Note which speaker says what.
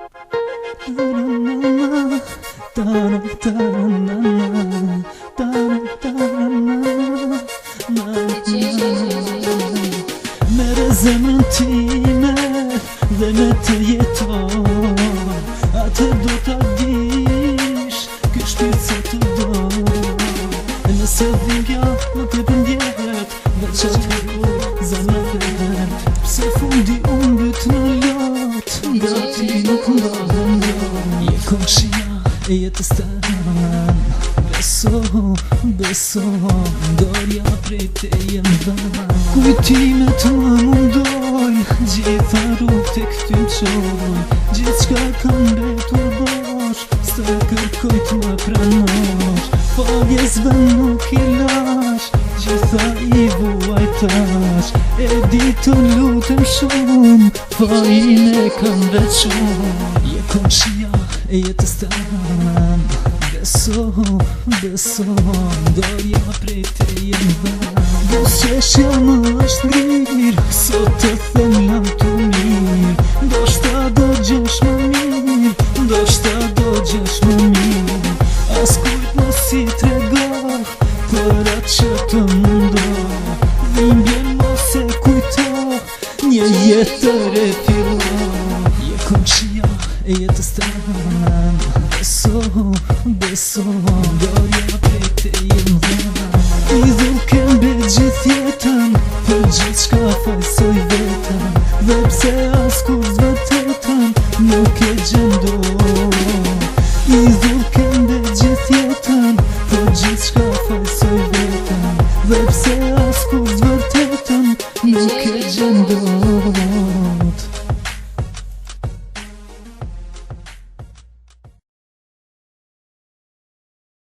Speaker 1: Mere zemrën time dhe me të jetoj, atë do t'a dish, kështu se të do. Nëse dhimbja më të pëndjet, veçat hekur zemrën vet. Pse fundi unë byt në lot, nga ti nuk ndodhen lot. Je komshia e jetës tënë, beso, ndorja prej te jem dhe. Kujtimet më mundojnë, gjitha rrug të këtyn qojnë, gjithë qka kam betur bosh, së kërkoj t'më pranosh. Faljes vën nuk I lash, gjitha I vuajtash, e di të lutem shumë, fajin e kam veçun. Je komshia e jetës tënë, beso, ndorja prej te jem dhe. Qeshja më është ngrirë, sot të them jam të mirë. Ndoshta do gjesh më mirë, ndoshta do gjesh më mirë. As kujt mos I tregoh, për atë që të mundoh. Dhimbjen mos e kujtoh, një jetë të refilloh. Je komshia e jetës tënë, beso, ndorja prej te jem dhe. I dhukem bet gjithë jetën, për gjithë shka fajsoj vetën, dhe pse as kur zvetetën, nuk e gjendo. I dhukem